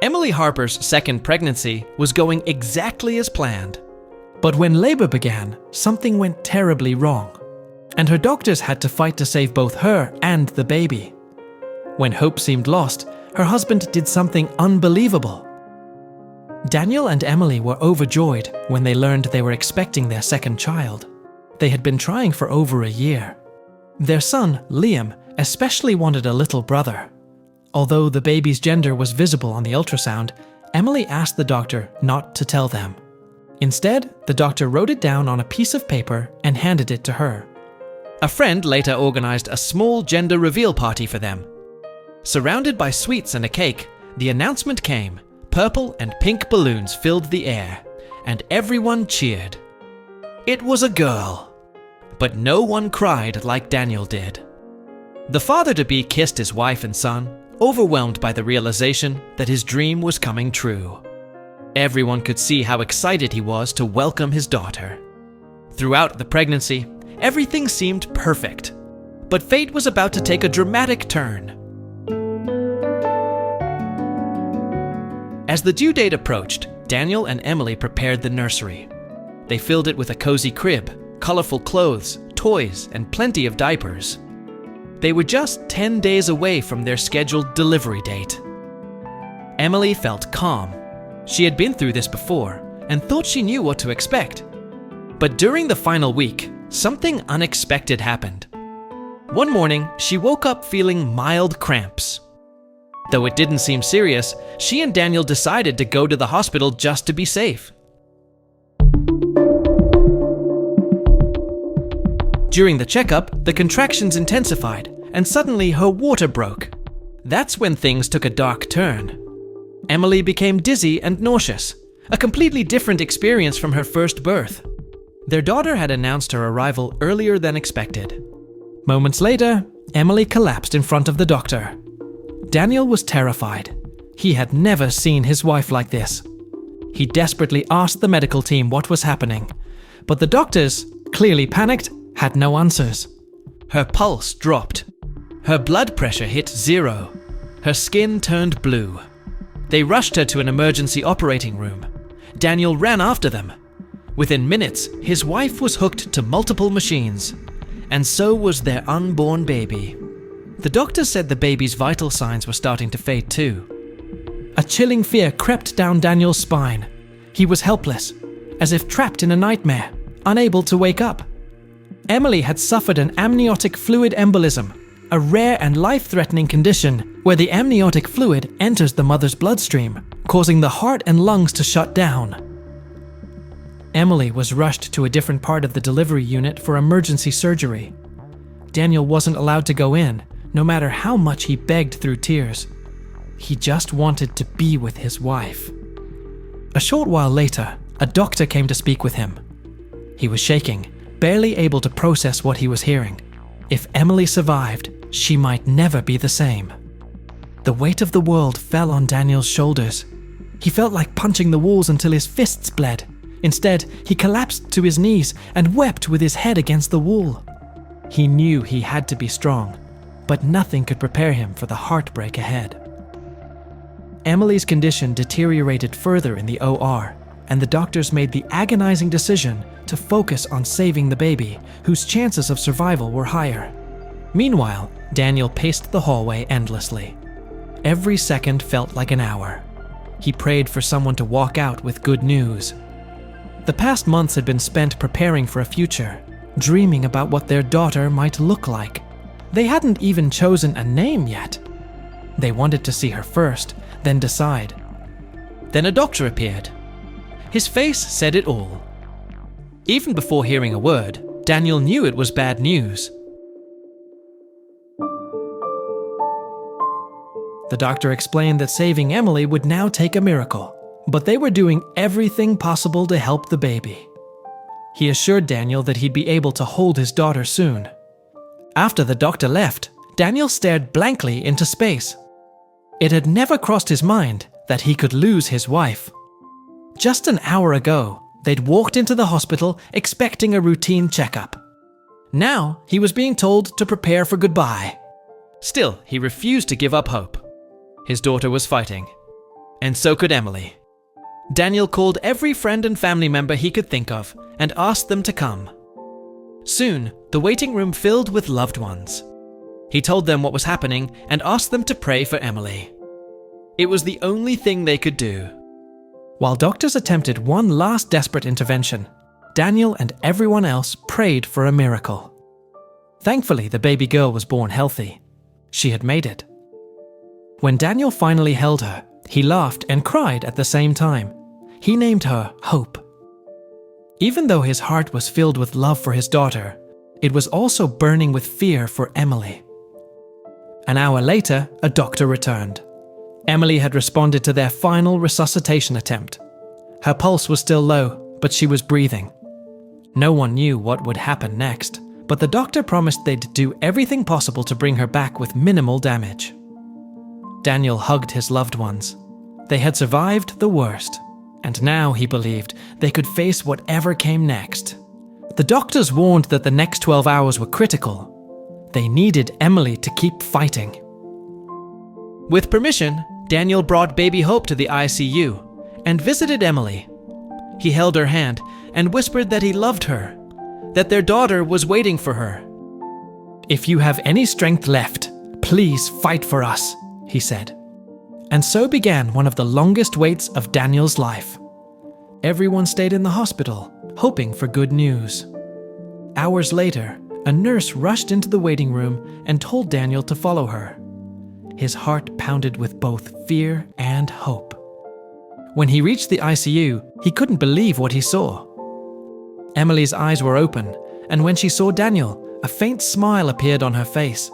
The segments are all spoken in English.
Emily Harper's second pregnancy was going exactly as planned. But when labor began, something went terribly wrong, and her doctors had to fight to save both her and the baby. When hope seemed lost, her husband did something unbelievable. Daniel and Emily were overjoyed when they learned they were expecting their second child. They had been trying for over a year. Their son, Liam, especially wanted a little brother. Although the baby's gender was visible on the ultrasound, Emily asked the doctor not to tell them. Instead, the doctor wrote it down on a piece of paper and handed it to her. A friend later organized a small gender reveal party for them. Surrounded by sweets and a cake, the announcement came. Purple and pink balloons filled the air, and everyone cheered. It was a girl, but no one cried like Daniel did. The father-to-be kissed his wife and son, overwhelmed by the realization that his dream was coming true. Everyone could see how excited he was to welcome his daughter. Throughout the pregnancy, everything seemed perfect, but fate was about to take a dramatic turn. As the due date approached, Daniel and Emily prepared the nursery. They filled it with a cozy crib, colorful clothes, toys, and plenty of diapers. They were just 10 days away from their scheduled delivery date. Emily felt calm. She had been through this before and thought she knew what to expect. But during the final week, something unexpected happened. One morning, she woke up feeling mild cramps. Though it didn't seem serious, she and Daniel decided to go to the hospital just to be safe. During the checkup, the contractions intensified, and suddenly her water broke. That's when things took a dark turn. Emily became dizzy and nauseous, a completely different experience from her first birth. Their daughter had announced her arrival earlier than expected. Moments later, Emily collapsed in front of the doctor. Daniel was terrified. He had never seen his wife like this. He desperately asked the medical team what was happening, but the doctors, clearly panicked, had no answers. Her pulse dropped. Her blood pressure hit 0. Her skin turned blue. They rushed her to an emergency operating room. Daniel ran after them. Within minutes, his wife was hooked to multiple machines, and so was their unborn baby. The doctor said the baby's vital signs were starting to fade too. A chilling fear crept down Daniel's spine. He was helpless, as if trapped in a nightmare, unable to wake up. Emily had suffered an amniotic fluid embolism, a rare and life-threatening condition where the amniotic fluid enters the mother's bloodstream, causing the heart and lungs to shut down. Emily was rushed to a different part of the delivery unit for emergency surgery. Daniel wasn't allowed to go in, no matter how much he begged through tears. He just wanted to be with his wife. A short while later, a doctor came to speak with him. He was shaking, barely able to process what he was hearing. If Emily survived, she might never be the same. The weight of the world fell on Daniel's shoulders. He felt like punching the walls until his fists bled. Instead, he collapsed to his knees and wept with his head against the wall. He knew he had to be strong, but nothing could prepare him for the heartbreak ahead. Emily's condition deteriorated further in the OR, and the doctors made the agonizing decision to focus on saving the baby, whose chances of survival were higher. Meanwhile, Daniel paced the hallway endlessly. Every second felt like an hour. He prayed for someone to walk out with good news. The past months had been spent preparing for a future, dreaming about what their daughter might look like. They hadn't even chosen a name yet. They wanted to see her first, then decide. Then a doctor appeared. His face said it all. Even before hearing a word, Daniel knew it was bad news. The doctor explained that saving Emily would now take a miracle, but they were doing everything possible to help the baby. He assured Daniel that he'd be able to hold his daughter soon. After the doctor left, Daniel stared blankly into space. It had never crossed his mind that he could lose his wife. Just an hour ago, they'd walked into the hospital expecting a routine checkup. Now, he was being told to prepare for goodbye. Still, he refused to give up hope. His daughter was fighting. And so could Emily. Daniel called every friend and family member he could think of and asked them to come. Soon, the waiting room filled with loved ones. He told them what was happening and asked them to pray for Emily. It was the only thing they could do. While doctors attempted one last desperate intervention, Daniel and everyone else prayed for a miracle. Thankfully, the baby girl was born healthy. She had made it. When Daniel finally held her, he laughed and cried at the same time. He named her Hope. Even though his heart was filled with love for his daughter, it was also burning with fear for Emily. An hour later, a doctor returned. Emily had responded to their final resuscitation attempt. Her pulse was still low, but she was breathing. No one knew what would happen next, but the doctor promised they'd do everything possible to bring her back with minimal damage. Daniel hugged his loved ones. They had survived the worst, and now, he believed, they could face whatever came next. The doctors warned that the next 12 hours were critical. They needed Emily to keep fighting. With permission, Daniel brought baby Hope to the ICU and visited Emily. He held her hand and whispered that he loved her, that their daughter was waiting for her. "If you have any strength left, please fight for us," he said. And so began one of the longest waits of Daniel's life. Everyone stayed in the hospital, hoping for good news. Hours later, a nurse rushed into the waiting room and told Daniel to follow her. His heart pounded with both fear and hope. When he reached the ICU, he couldn't believe what he saw. Emily's eyes were open, and when she saw Daniel, a faint smile appeared on her face.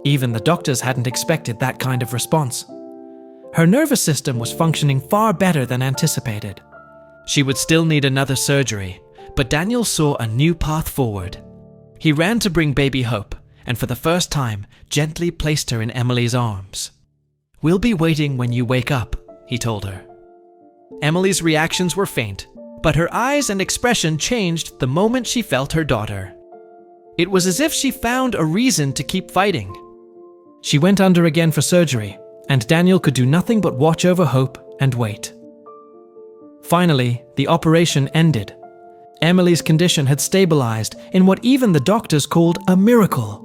Even the doctors hadn't expected that kind of response. Her nervous system was functioning far better than anticipated. She would still need another surgery, but Daniel saw a new path forward. He ran to bring baby Hope, and for the first time, gently placed her in Emily's arms. "We'll be waiting when you wake up," he told her. Emily's reactions were faint, but her eyes and expression changed the moment she felt her daughter. It was as if she found a reason to keep fighting. She went under again for surgery, and Daniel could do nothing but watch over Hope and wait. Finally, the operation ended. Emily's condition had stabilized in what even the doctors called a miracle.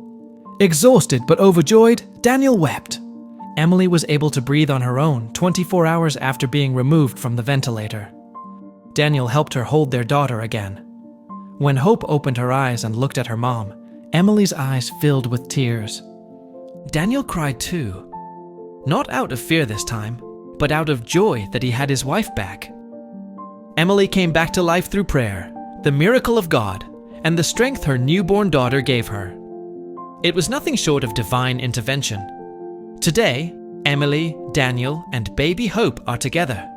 Exhausted but overjoyed, Daniel wept. Emily was able to breathe on her own 24 hours after being removed from the ventilator. Daniel helped her hold their daughter again. When Hope opened her eyes and looked at her mom, Emily's eyes filled with tears. Daniel cried too. Not out of fear this time, but out of joy that he had his wife back. Emily came back to life through prayer, the miracle of God, and the strength her newborn daughter gave her. It was nothing short of divine intervention. Today, Emily, Daniel, and baby Hope are together,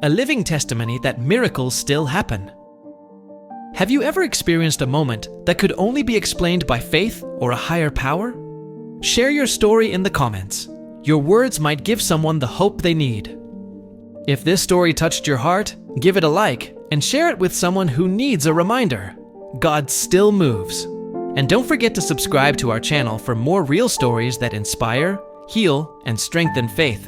a living testimony that miracles still happen. Have you ever experienced a moment that could only be explained by faith or a higher power? Share your story in the comments. Your words might give someone the hope they need. If this story touched your heart, give it a like and share it with someone who needs a reminder. God still moves. And don't forget to subscribe to our channel for more real stories that inspire, heal, and strengthen faith.